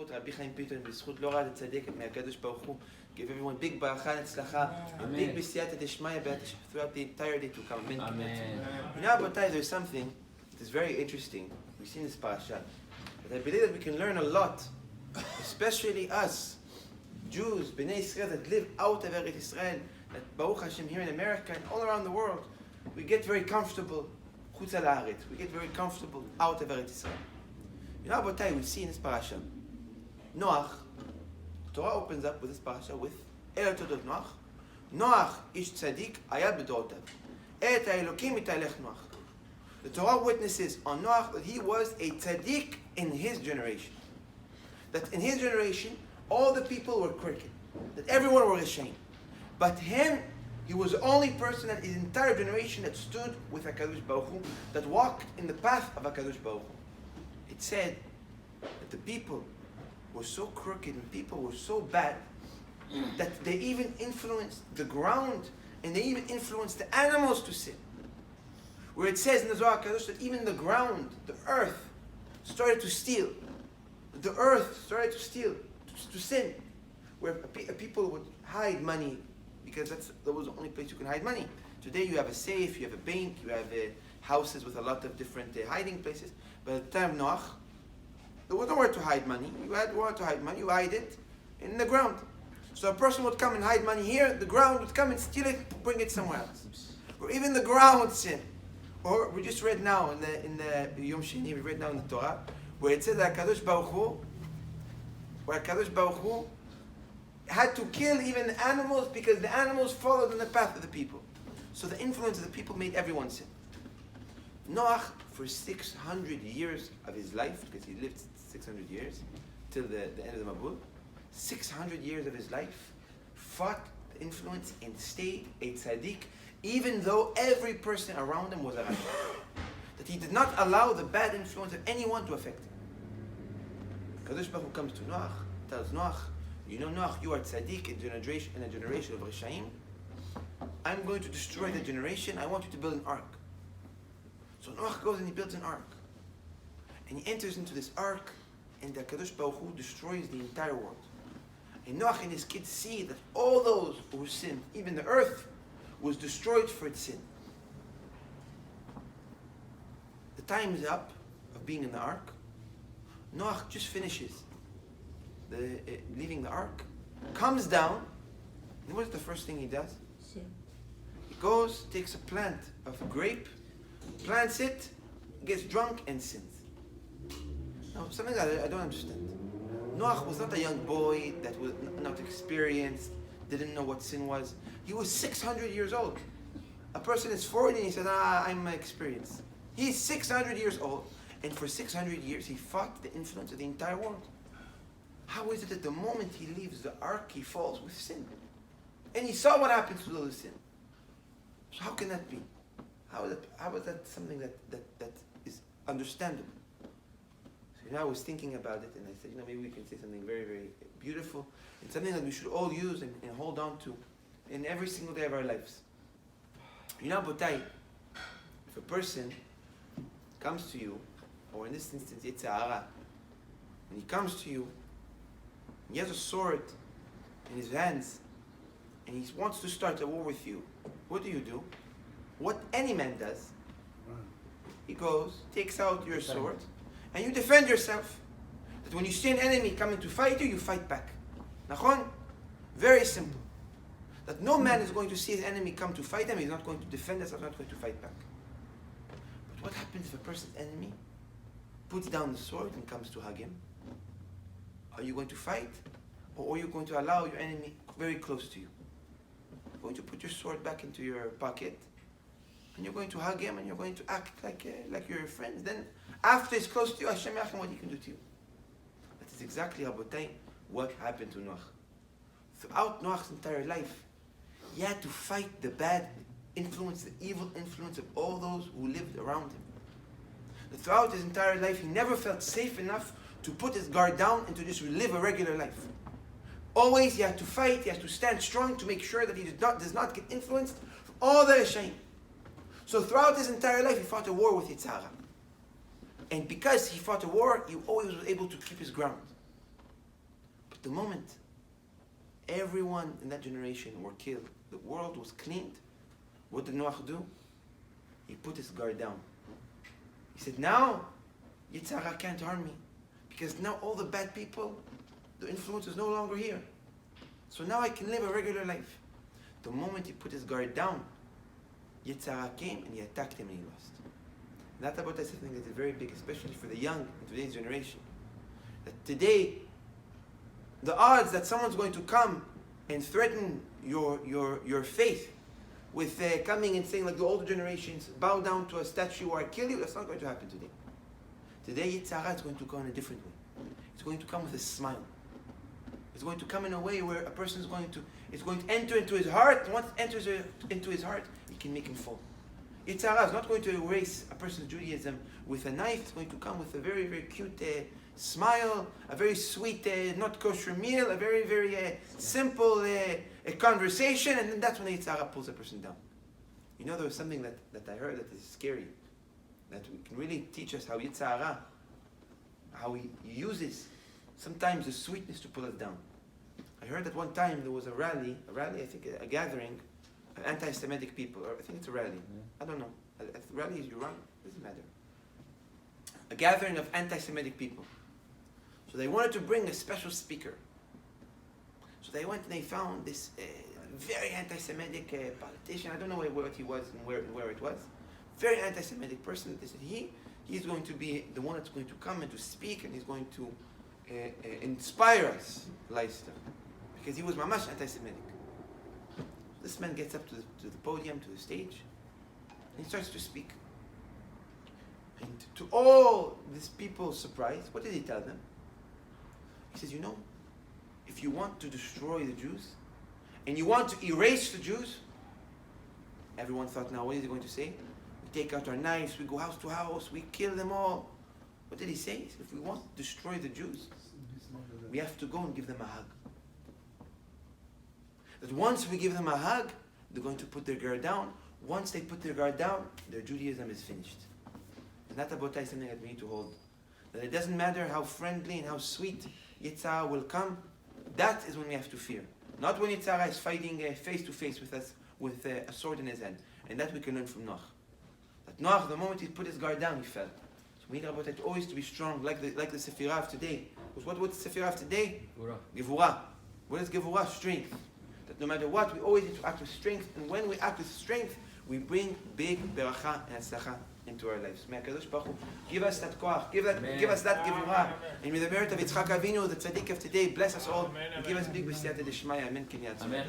בזכות רבי חיים פיתו, בזכות לא רע לצדק מהקדוש ברוך הוא. Give everyone big ברכה והצלחה, and big בסייעתא דשמיא throughout the entire day to come. Amen. You know, Rabbi, there's something that is very interesting. We've seen this parasha, but I believe that we can learn a lot, especially us, Jews, Bnei Israel, that live out of Eretz Israel, that Baruch Hashem here in America and all around the world, we get very comfortable. Chutz la'aretz. We get very comfortable out of Eretz Israel. You know, Rabbi, we see in this parasha, Noach. Torah opens up with this parasha with El Todot Noach. Noach ish tzadik ayad b'dorotav. Et ha'elokim italech Noach. The Torah witnesses on Noach that he was a tzaddik in his generation. That in his generation, all the people were crooked. That everyone was ashamed. But him, he was the only person in his entire generation that stood with HaKadosh Baruch Hu, that walked in the path of HaKadosh Baruch Hu. It said that the people were so crooked and people were so bad that they even influenced the ground and they even influenced the animals to sin. Where it says in the Zohar HaKadosh that even the ground, the earth, started to steal. The earth started to steal, to sin. Where people would hide money because that was the only place you can hide money. Today you have a safe, you have a bank, you have houses with a lot of different hiding places. But at the time of Noach, there was nowhere to hide money. You had nowhere to hide money, you hide it in the ground. So a person would come and hide money here, the ground would come and steal it, bring it somewhere else. Or even the ground would sin. Or we just read now in the Yom Sheni, we read now in the Torah, where it says that HaKadosh Baruch Hu had to kill even the animals because the animals followed in the path of the people. So the influence of the people made everyone sin. Noach, for 600 years of his life, because he lived 600 years, till the end of the Mabul, 600 years of his life, fought the influence and stayed a tzaddik, even though every person around him was a rasha. That he did not allow the bad influence of anyone to affect him. Kadosh Baruch Hu comes to Noach, tells Noach, you know Noach, you are tzaddik in a generation of Rishaim. I'm going to destroy the generation, I want you to build an ark. So Noach goes and he builds an ark. And he enters into this ark, and the Kadosh Baruch Hu destroys the entire world. And Noach and his kids see that all those who sinned, even the earth, was destroyed for its sin. The time is up of being in the ark. Noach just finishes leaving the ark, comes down, and what's the first thing he does? Sin. He goes, takes a plant of a grape, plants it, gets drunk, and sins. Now, something that I don't understand. Noach was not a young boy that was not experienced, didn't know what sin was. He was 600 years old. A person is 40 and he says, I'm experienced. He's 600 years old, and for 600 years he fought the influence of the entire world. How is it that the moment he leaves the ark, he falls with sin? And he saw what happens to those sin. So how can that be? How is that something that is understandable? So I was thinking about it, and I said, maybe we can say something very, very beautiful, and something that we should all use and hold on to in every single day of our lives. Botai, if a person comes to you, or in this instance, it's Ahara, and he comes to you, he has a sword in his hands, and he wants to start a war with you, what do? What any man does, he goes, takes out your sword, and you defend yourself. That when you see an enemy coming to fight you, you fight back. Nachon? Very simple. That no man is going to see his enemy come to fight him, he's not going to defend himself, not going to fight back. But what happens if a person's enemy puts down the sword and comes to hug him? Are you going to fight? Or are you going to allow your enemy very close to you? You're going to put your sword back into your pocket, and you're going to hug him, and you're going to act like you're friends. Then, after he's close to you, Hashem Yachim, what he can do to you. That is exactly, Rabotai, what happened to Noach. Throughout Noach's entire life, he had to fight the bad influence, the evil influence of all those who lived around him. Throughout his entire life, he never felt safe enough to put his guard down and to just live a regular life. Always he had to fight, he had to stand strong to make sure that he does not get influenced from all the shame. So throughout his entire life, he fought a war with Yitzhara. And because he fought a war, he always was able to keep his ground. The moment everyone in that generation were killed, the world was cleaned, what did Noach do? He put his guard down. He said, now Yetzer Hara can't harm me, because now all the bad people, the influence is no longer here. So now I can live a regular life. The moment he put his guard down, Yetzer Hara came and he attacked him and he lost. And that about something that is very big, especially for the young in today's generation. That today, the odds that someone's going to come and threaten your faith with coming and saying like the older generations, bow down to a statue or I kill you, that's not going to happen today. Today, Yetzer Hara is going to come in a different way. It's going to come with a smile. It's going to come in a way where a person is going to enter into his heart, and once it enters into his heart, it can make him fall. Yetzer Hara is not going to erase a person's Judaism with a knife. It's going to come with a very, very cute smile, a very sweet, not kosher meal, a very, very simple a conversation, and then that's when Yetzer Hara pulls a person down. You know, there was something that I heard that is scary, that can really teach us how Yetzer Hara, how he uses sometimes the sweetness to pull us down. I heard that one time there was a rally, I think a gathering of anti-Semitic people, or I think it's a rally. I don't know. A rally is you run, doesn't matter. A gathering of anti-Semitic people. So they wanted to bring a special speaker. So they went and they found this very anti-Semitic politician. I don't know what he was and where it was. Very anti-Semitic person. They said he's going to be the one that's going to come and to speak, and he's going to inspire us, lifestyle, because he was mamash anti-Semitic. This man gets up to the podium, to the stage, and he starts to speak. And to all these people's surprise, what did he tell them? He says, you know, if you want to destroy the Jews, and you want to erase the Jews, everyone thought, now what is he going to say? We take out our knives, we go house to house, we kill them all. What did he say? He said, if we want to destroy the Jews, we have to go and give them a hug. That once we give them a hug, they're going to put their guard down. Once they put their guard down, their Judaism is finished. And that about is something that we need to hold. That it doesn't matter how friendly and how sweet Yetzer Hara will come, that is when we have to fear. Not when Yetzer Hara is fighting face to face with us with a sword in his hand. And that we can learn from Noach. That Noach, the moment he put his guard down, he fell. So we need about it always to be strong, like the Sefirah of today. What's the Sefirah of today? Gevurah. What is Gevurah? Strength. That no matter what, we always need to act with strength. And when we act with strength, we bring big beracha and atzlacha into our lives. May HaKadosh Baruch Hu give us that koach, give us that Gevurah. And may the merit of Yitzchak Avinu, the tzaddik of today, bless us all and give us big b'siyata d'shmaya. Amen.